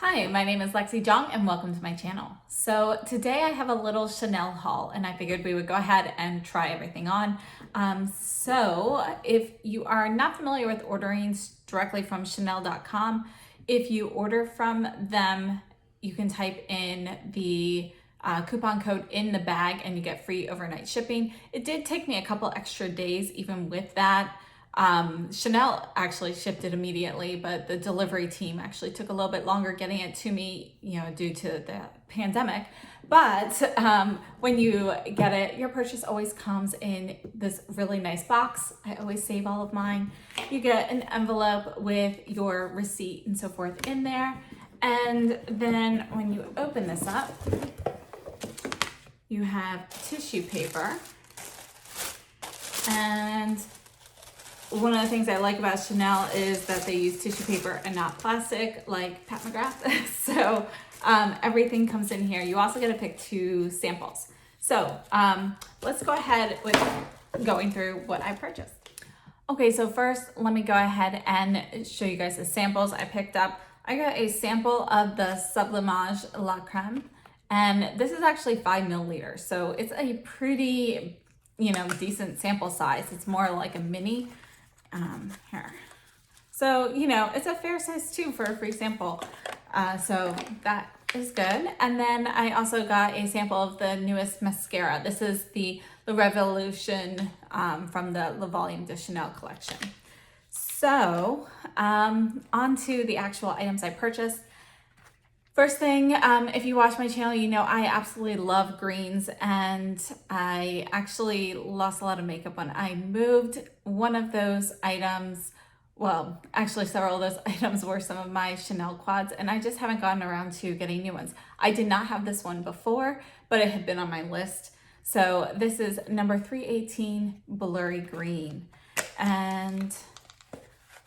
Hi, my name is Lexi Jong and welcome to my channel. So today I have a little Chanel haul and I figured we would go ahead and try everything on. So if you are not familiar with ordering directly from Chanel.com, if you order from them, you can type in the coupon code in the bag and you get free overnight shipping. It did take me a couple extra days even with that. Chanel actually shipped it immediately, but the delivery team actually took a little bit longer getting it to me, due to the pandemic. But when you get it, your purchase always comes in this really nice box. I always save all of mine. You get an envelope with your receipt and so forth in there. And then when you open this up, you have tissue paper. And one of the things I like about Chanel is that they use tissue paper and not plastic like Pat McGrath. So everything comes in here. You also get to pick 2 samples. So let's go ahead with going through what I purchased. Okay, so first let me go ahead and show you guys the samples I picked up. I got a sample of the Sublimage La Creme, and this is actually 5 milliliters. So it's a pretty, decent sample size. It's more like a mini. Here. So, it's a fair size too for a free sample. So that is good. And then I also got a sample of the newest mascara. This is the Revolution from the Le Volume de Chanel collection. So, on to the actual items I purchased. First thing, if you watch my channel, you know I absolutely love greens, and I actually lost a lot of makeup when I moved. One of those items, well, actually several of those items were some of my Chanel quads, and I just haven't gotten around to getting new ones. I did not have this one before, but it had been on my list. So this is number 318 Blurry Green, and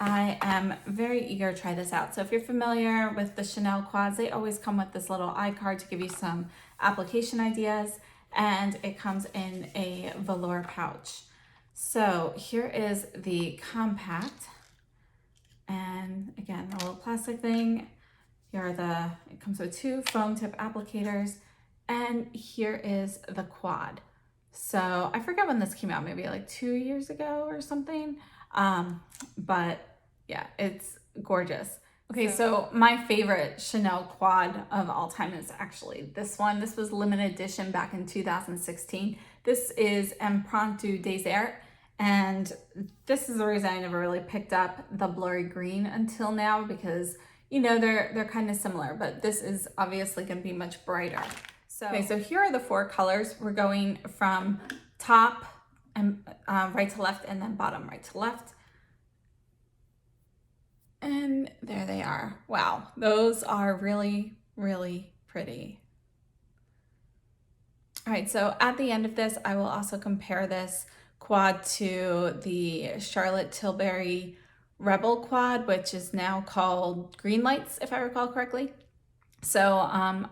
I am very eager to try this out. So if you're familiar with the Chanel quads, they always come with this little iCard to give you some application ideas, and it comes in a velour pouch. So here is the compact, and again, a little plastic thing. It comes with 2 foam tip applicators, and here is the quad. So I forget when this came out, maybe like 2 years ago or something. But yeah, it's gorgeous. Okay, so my favorite Chanel quad of all time is actually this one. This was limited edition back in 2016. This is Impromptu Désert, and this is the reason I never really picked up the Blurry Green until now, because they're kind of similar, but this is obviously going to be much brighter. So here are the 4 colors. We're going from top and right to left, and then bottom right to left. And there they are. Wow, those are really, really pretty. All right, so at the end of this, I will also compare this quad to the Charlotte Tilbury Rebel quad, which is now called Green Lights, if I recall correctly. So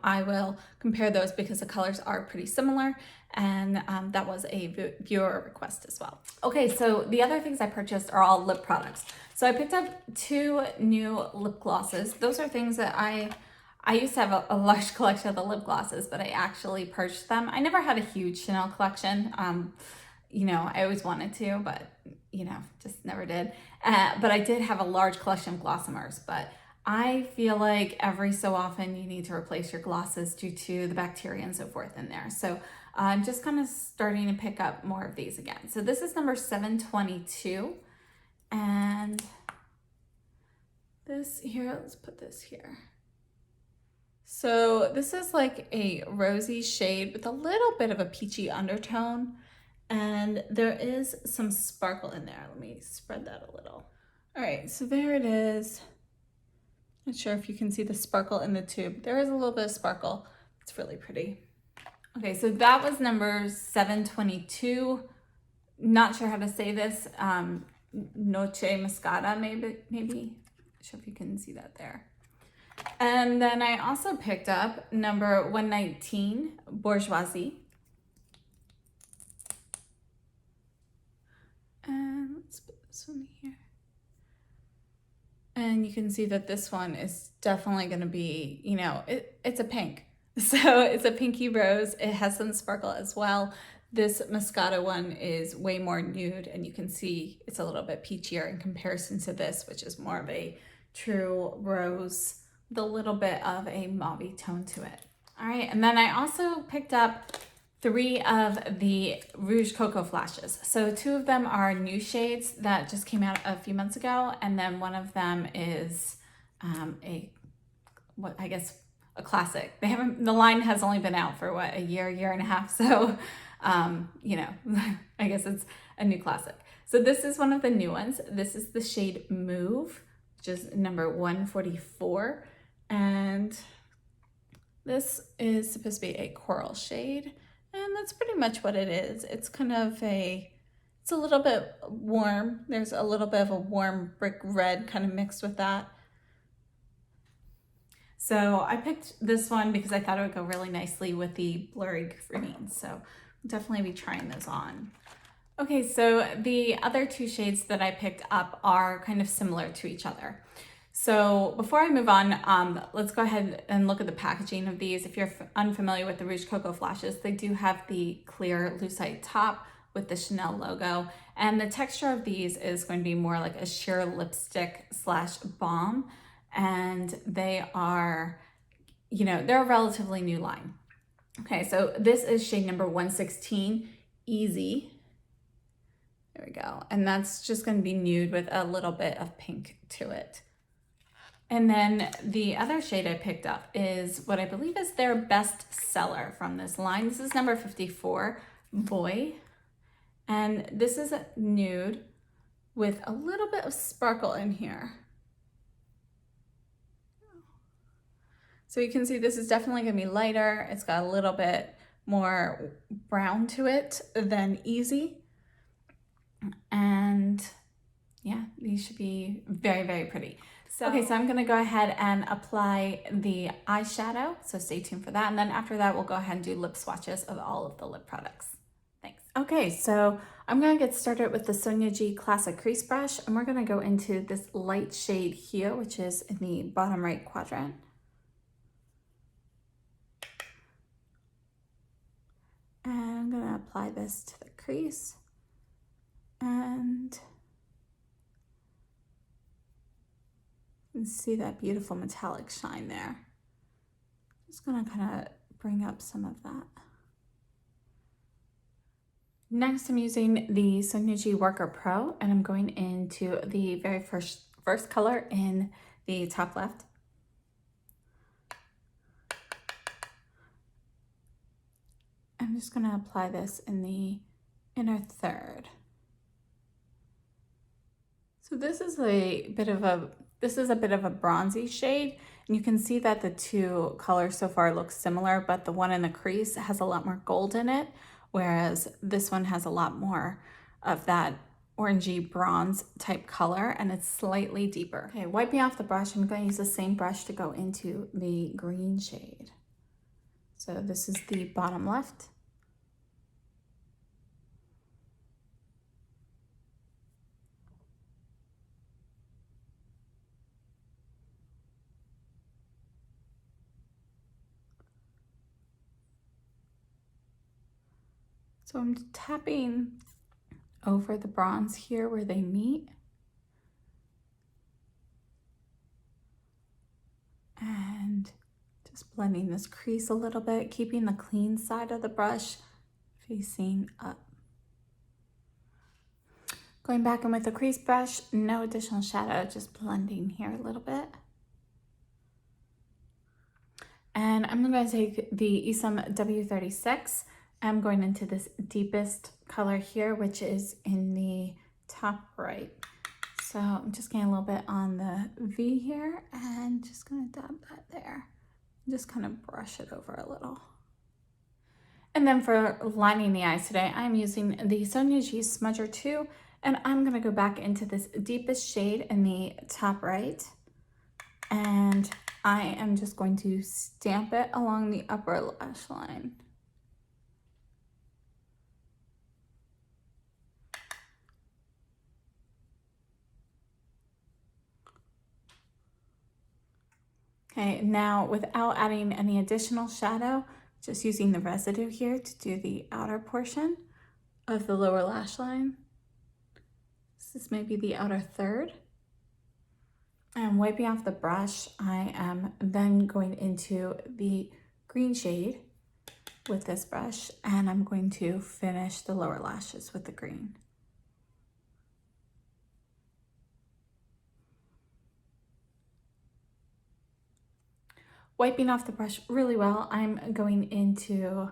I will compare those because the colors are pretty similar, and that was a viewer request as well. Okay, so the other things I purchased are all lip products. So I picked up 2 new lip glosses. Those are things that I used to have a large collection of the lip glosses, but I actually purchased them. I never had a huge Chanel collection. I always wanted to, but just never did. But I did have a large collection of Glossimers, but I feel like every so often you need to replace your glosses due to the bacteria and so forth in there. So I'm just kind of starting to pick up more of these again. So this is number 722. And this here, let's put this here. So this is like a rosy shade with a little bit of a peachy undertone. And there is some sparkle in there. Let me spread that a little. All right, so there it is. Not sure if you can see the sparkle in the tube. There is a little bit of sparkle. It's really pretty. Okay, so that was number 722. Not sure how to say this. Noche Moscata, maybe. Not sure if you can see that there. And then I also picked up number 119, Bourgeoisie. And let's put this one here. And you can see that this one is definitely going to be, you know, it's a pink. So it's a pinky rose. It has some sparkle as well. This Moscato one is way more nude, and you can see it's a little bit peachier in comparison to this, which is more of a true rose with a little bit of a mauve tone to it. All right, and then I also picked up 3 of the Rouge Coco flashes. So 2 of them are new shades that just came out a few months ago, and then one of them is a classic. The line has only been out for what, a year and a half. So, you know, I guess it's a new classic. So this is one of the new ones. This is the shade Move, which is number 144. And this is supposed to be a coral shade. And that's pretty much what it is. It's kind of it's a little bit warm. There's a little bit of a warm brick red kind of mixed with that. So I picked this one because I thought it would go really nicely with the Blurry green. So I'll definitely be trying those on. Okay, so the other 2 shades that I picked up are kind of similar to each other. So before I move on, let's go ahead and look at the packaging of these. If you're unfamiliar with the Rouge Coco flashes, they do have the clear lucite top with the Chanel logo. And the texture of these is going to be more like a sheer lipstick / balm. And they are, you know, they're a relatively new line. Okay, so this is shade number 116, Easy. There we go. And that's just going to be nude with a little bit of pink to it. And then the other shade I picked up is what I believe is their best seller from this line. This is number 54, Boy. And this is a nude with a little bit of sparkle in here. So you can see this is definitely going to be lighter. It's got a little bit more brown to it than Easy. And yeah, these should be very, very pretty. So I'm going to go ahead and apply the eyeshadow. So stay tuned for that. And then after that, we'll go ahead and do lip swatches of all of the lip products. Thanks. Okay, so I'm going to get started with the Sonia G Classic Crease Brush. And we're going to go into this light shade here, which is in the bottom right quadrant. And I'm going to apply this to the crease. And you can see that beautiful metallic shine there. Just gonna kind of bring up some of that. Next, I'm using the Sonia G Worker Pro, and I'm going into the very first color in the top left. I'm just gonna apply this in the inner third. So this is a bit of a bronzy shade, and you can see that the 2 colors so far look similar, but the one in the crease has a lot more gold in it, whereas this one has a lot more of that orangey bronze type color, and it's slightly deeper. Okay, wiping off the brush, I'm going to use the same brush to go into the green shade. So this is the bottom left. So I'm tapping over the bronze here where they meet. And just blending this crease a little bit, keeping the clean side of the brush facing up. Going back in with the crease brush, no additional shadow, just blending here a little bit. And I'm going to take the Isom W36. I'm going into this deepest color here, which is in the top right. So I'm just getting a little bit on the V here and just going to dab that there. Just kind of brush it over a little. And then for lining the eyes today, I'm using the Sonia G Smudger 2, and I'm going to go back into this deepest shade in the top right. And I am just going to stamp it along the upper lash line. Okay, now without adding any additional shadow, just using the residue here to do the outer portion of the lower lash line. This is maybe the outer third. And wiping off the brush, I am then going into the green shade with this brush, and I'm going to finish the lower lashes with the green. Wiping off the brush really well, I'm going into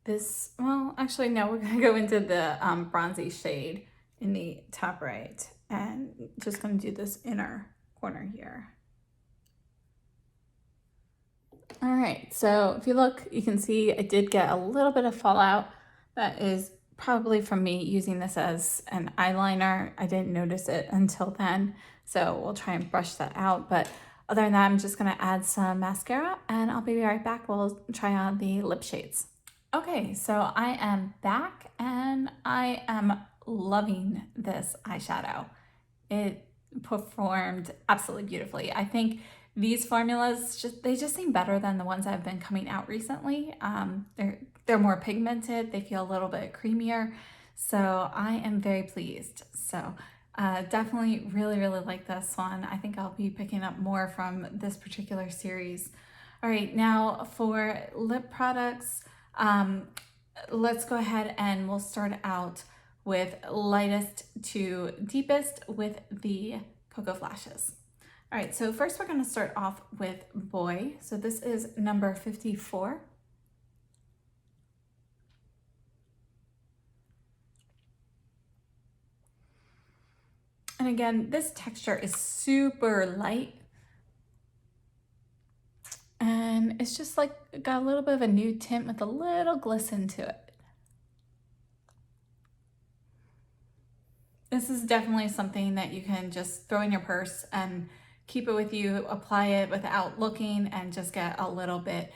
this, well, actually, no, we're gonna go into the bronzy shade in the top right, and just gonna do this inner corner here. All right, so if you look, you can see I did get a little bit of fallout. That is probably from me using this as an eyeliner. I didn't notice it until then, so we'll try and brush that out. But other than that, I'm just gonna add some mascara and I'll be right back. We'll try on the lip shades. Okay, so I am back and I am loving this eyeshadow. It performed absolutely beautifully. I think these formulas they just seem better than the ones that have been coming out recently. They're more pigmented, they feel a little bit creamier, so I am very pleased. So definitely really like this one. I think I'll be picking up more from this particular series. All right, now for lip products, let's go ahead and we'll start out with lightest to deepest with the Cocoa Flashes. All right, so first we're gonna start off with Boy. So this is number 54. And again, this texture is super light. And it's just like got a little bit of a nude tint with a little glisten to it. This is definitely something that you can just throw in your purse and keep it with you, apply it without looking, and just get a little bit,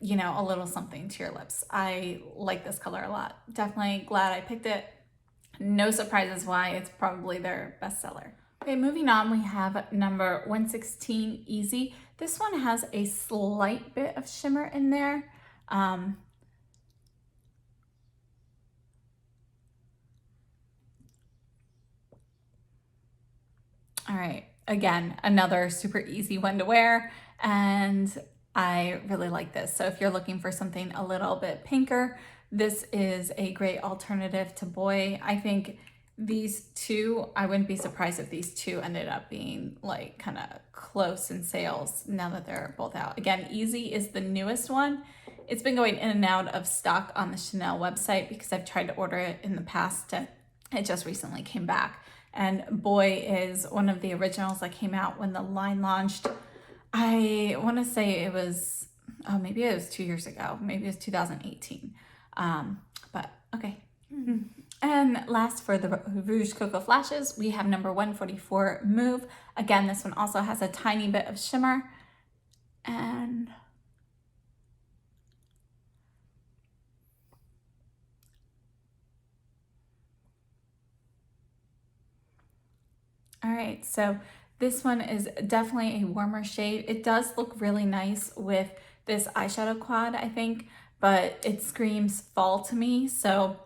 you know, a little something to your lips. I like this color a lot. Definitely glad I picked it. No surprises why it's probably their bestseller. Okay, moving on, we have number 116, Easy. This one has a slight bit of shimmer in there. All right, again, another super easy one to wear, and I really like this. So if you're looking for something a little bit pinker, this is a great alternative to Boy. I think these two, I wouldn't be surprised if these two ended up being like kind of close in sales now that they're both out. Again, Easy is the newest one. It's been going in and out of stock on the Chanel website because I've tried to order it in the past. It just recently came back. And Boy is one of the originals that came out when the line launched. I want to say it was, oh, maybe it was 2 years ago. Maybe it was 2018. But okay. And last for the Rouge Coco Flashes, we have number 144, Move. Again, this one also has a tiny bit of shimmer. And all right, so this one is definitely a warmer shade. It does look really nice with this eyeshadow quad, I think, but it screams fall to me. So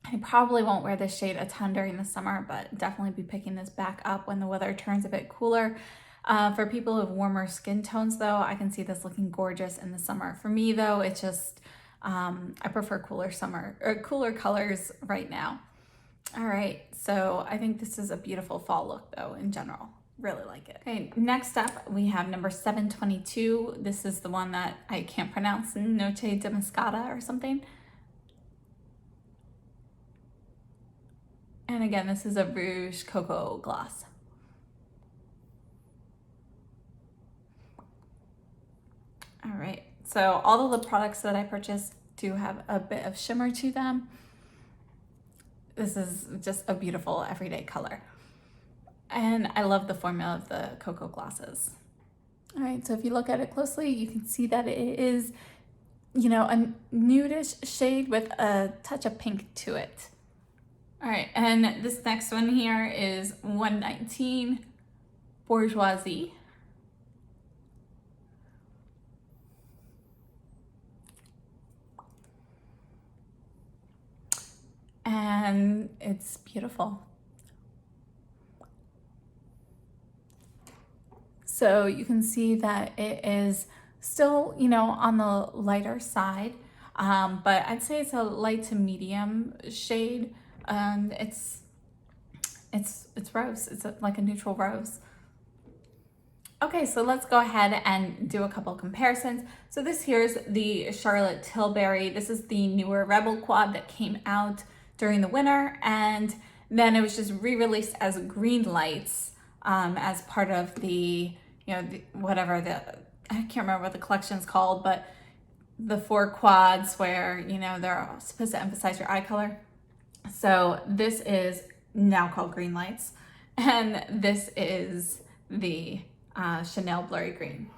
I probably won't wear this shade a ton during the summer, but definitely be picking this back up when the weather turns a bit cooler. For people who have warmer skin tones though, I can see this looking gorgeous in the summer. For me though, it's just, I prefer cooler colors right now. All right, so I think this is a beautiful fall look though in general. Really like it. Okay, next up we have number 722. This is the one that I can't pronounce, Noche de Moscata or something. And again, this is a Rouge Coco gloss. All right, so all of the products that I purchased do have a bit of shimmer to them. This is just a beautiful everyday color. And I love the formula of the Cocoa glosses. All right, so if you look at it closely, you can see that it is, you know, a nudish shade with a touch of pink to it. All right, and this next one here is 119, Bourgeoisie. and it's beautiful. So you can see that it is still, you know, on the lighter side, but I'd say it's a light to medium shade. It's rose. It's like a neutral rose. Okay, so let's go ahead and do a couple comparisons. So this here's the Charlotte Tilbury. This is the newer Rebel quad that came out during the winter, and then it was just re-released as green lights as part of the, you know, I can't remember what the collection's called, but the 4 quads where, you know, they're supposed to emphasize your eye color. So this is now called green lights, and this is the Chanel Blurry Green.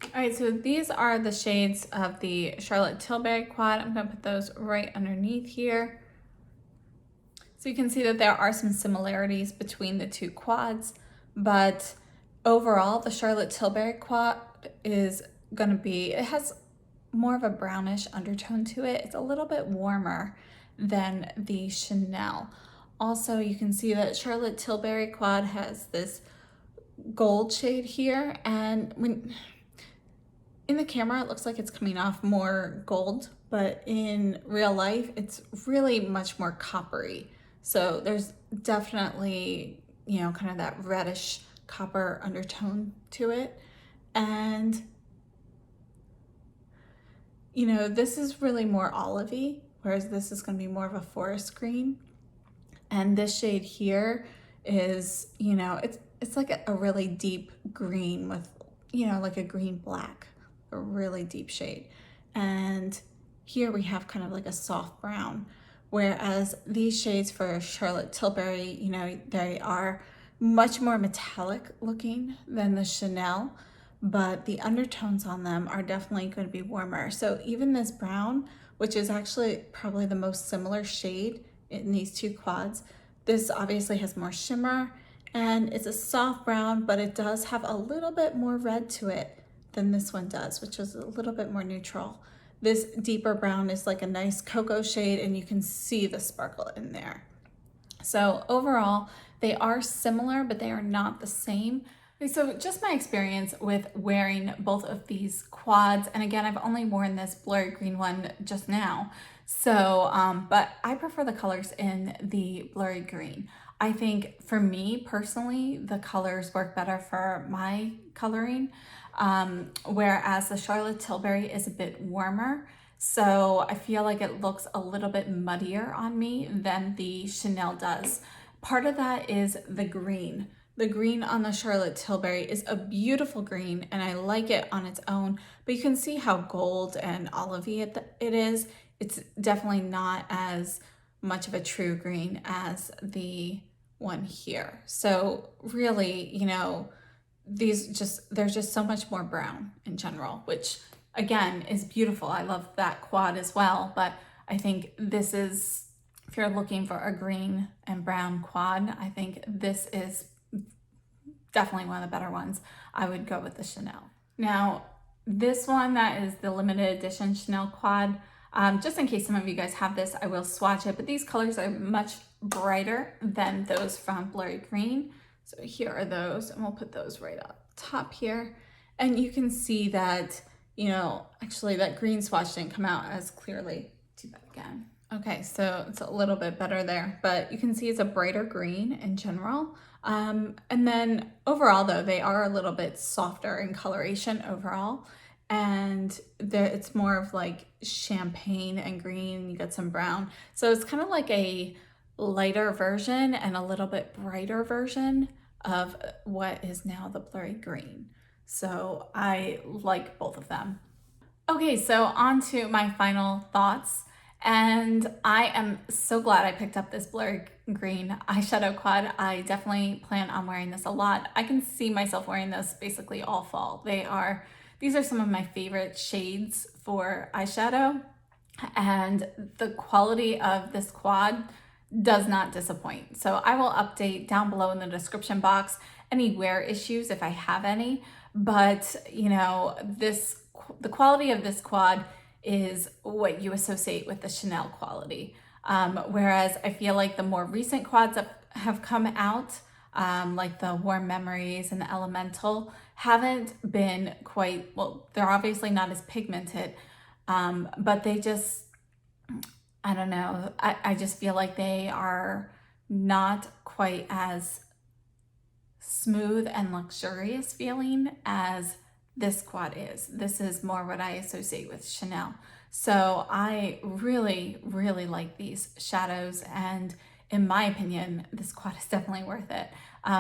All right, so these are the shades of the Charlotte Tilbury quad. I'm gonna put those right underneath here. So you can see that there are some similarities between the 2 quads, but overall the Charlotte Tilbury quad is gonna be, it has more of a brownish undertone to it. It's a little bit warmer than the Chanel. Also, you can see that Charlotte Tilbury quad has this gold shade here, and when in the camera it looks like it's coming off more gold, but in real life it's really much more coppery. So there's definitely, you know, kind of that reddish copper undertone to it. And you know, this is really more olivey, whereas this is going to be more of a forest green. And this shade here is, you know, it's like a really deep green with, you know, like a green black, a really deep shade. And here we have kind of like a soft brown, whereas these shades for Charlotte Tilbury, you know, they are much more metallic looking than the Chanel, but the undertones on them are definitely going to be warmer. So even this brown, which is actually probably the most similar shade in these 2 quads, this obviously has more shimmer, and it's a soft brown, but it does have a little bit more red to it than this one does, which is a little bit more neutral. This deeper brown is like a nice cocoa shade, and you can see the sparkle in there. So overall, they are similar, but they are not the same. So just my experience with wearing both of these quads, and again, I've only worn this Blurry Green one just now. So, but I prefer the colors in the Blurry Green. I think for me personally, the colors work better for my coloring, whereas the Charlotte Tilbury is a bit warmer. So I feel like it looks a little bit muddier on me than the Chanel does. Part of that is the green. The green on the Charlotte Tilbury is a beautiful green, and I like it on its own, but you can see how gold and olivey it is. It's definitely not as much of a true green as the one here. So really, you know, there's just so much more brown in general, which again is beautiful. I love that quad as well, but I think this is, if you're looking for a green and brown quad, I think this is definitely one of the better ones. I would go with the Chanel. Now, this one that is the limited edition Chanel quad, just in case some of you guys have this, I will swatch it, but these colors are much brighter than those from Blurry Green. So here are those, and we'll put those right up top here. And you can see that, you know, actually that green swatch didn't come out as clearly. Do that again. Okay, so it's a little bit better there, but you can see it's a brighter green in general. And then overall though, they are a little bit softer in coloration overall. And it's more of like champagne and green, you got some brown. So it's kind of like a lighter version and a little bit brighter version of what is now the Blurry Green. So I like both of them. Okay, so on to my final thoughts. And I am so glad I picked up this Blurry Green eyeshadow quad. I definitely plan on wearing this a lot. I can see myself wearing this basically all fall. These are some of my favorite shades for eyeshadow, and the quality of this quad does not disappoint. So I will update down below in the description box any wear issues if I have any, but you know, the quality of this quad is what you associate with the Chanel quality. Whereas I feel like the more recent quads that have come out, like the Warm Memories and the Elemental, haven't been quite, well, they're obviously not as pigmented, but they just, I don't know, I just feel like they are not quite as smooth and luxurious feeling as this quad is. This is more what I associate with Chanel. So I really, really like these shadows, and in my opinion, this quad is definitely worth it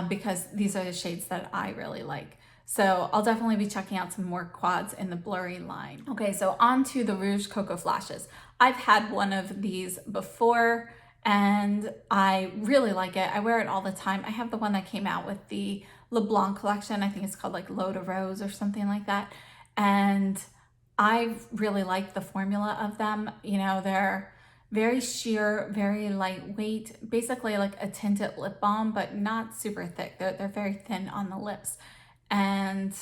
because these are the shades that I really like. So I'll definitely be checking out some more quads in the Blurry line. Okay, so on to the Rouge Coco flashes. I've had one of these before and I really like it. I wear it all the time. I have the one that came out with the LeBlanc collection. I think it's called like L'Eau de Rose or something like that. And I really like the formula of them. You know, they're very sheer, very lightweight, basically like a tinted lip balm, but not super thick. They're very thin on the lips. And,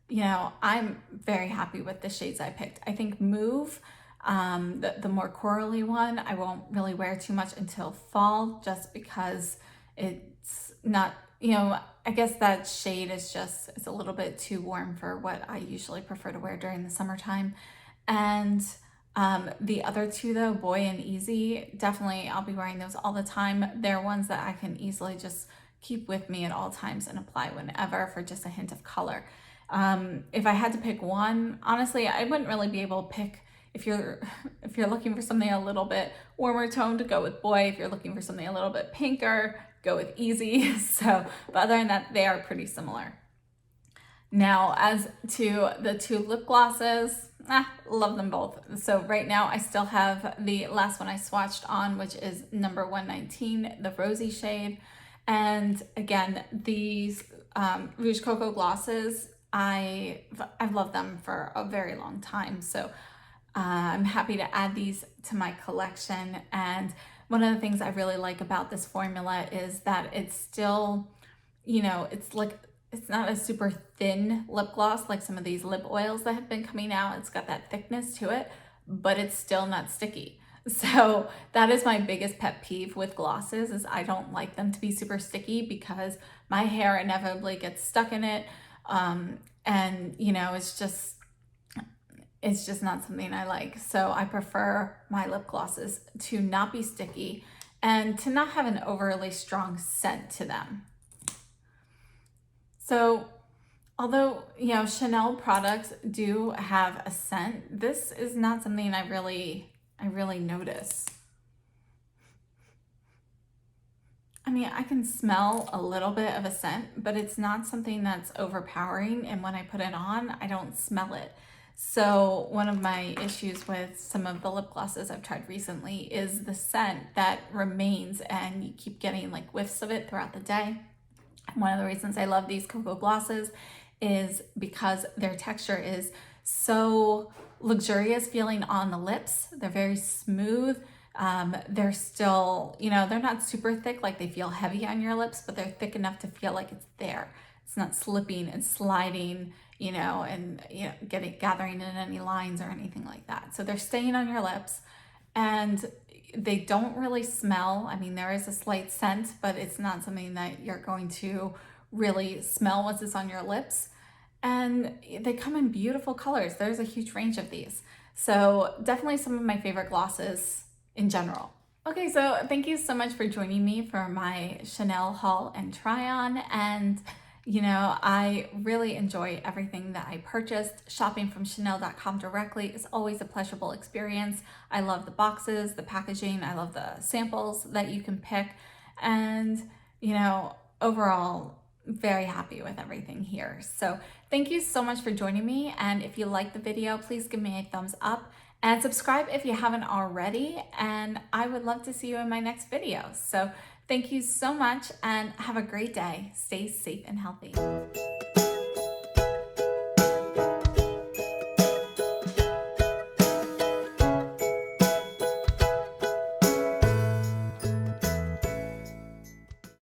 you know, I'm very happy with the shades I picked. I think Mauve, the more corally one, I won't really wear too much until fall just because it's not, you know, I guess that shade is just, it's a little bit too warm for what I usually prefer to wear during the summertime. And the other two though, Boy and Easy, definitely I'll be wearing those all the time. They're ones that I can easily just keep with me at all times and apply whenever for just a hint of color. If I had to pick one, honestly, I wouldn't really be able to pick. If you're looking for something a little bit warmer toned, go with Boy. If you're looking for something a little bit pinker, go with Easy. So, but other than that, they are pretty similar. Now, as to the two lip glosses, love them both. So right now I still have the last one I swatched on, which is number 119, the rosy shade. And again, these Rouge Coco glosses, I've loved them for a very long time. So I'm happy to add these to my collection. And one of the things I really like about this formula is that it's still, you know, it's like, it's not a super thin lip gloss like some of these lip oils that have been coming out. It's got that thickness to it, but it's still not sticky. So that is my biggest pet peeve with glosses, is I don't like them to be super sticky because my hair inevitably gets stuck in it. And you know, it's just not something I like. So I prefer my lip glosses to not be sticky and to not have an overly strong scent to them. So although, you know, Chanel products do have a scent, this is not something I really notice. I mean, I can smell a little bit of a scent, but it's not something that's overpowering. And when I put it on, I don't smell it. So one of my issues with some of the lip glosses I've tried recently is the scent that remains and you keep getting like whiffs of it throughout the day. One of the reasons I love these Coco glosses is because their texture is so luxurious feeling on the lips. They're very smooth. They're still, you know, they're not super thick, like they feel heavy on your lips, but they're thick enough to feel like it's there. It's not slipping and sliding, you know, and, you know, gathering in any lines or anything like that. So they're staying on your lips and they don't really smell. I mean, there is a slight scent, but it's not something that you're going to really smell once it's on your lips. And they come in beautiful colors. There's a huge range of these. So definitely some of my favorite glosses in general. Okay, so thank you so much for joining me for my Chanel haul and try on. And you know, I really enjoy everything that I purchased. Shopping from Chanel.com directly is always a pleasurable experience. I love the boxes, the packaging, I love the samples that you can pick. And, you know, overall, very happy with everything here. So thank you so much for joining me. And if you liked the video, please give me a thumbs up and subscribe if you haven't already. And I would love to see you in my next video. So thank you so much and have a great day. Stay safe and healthy.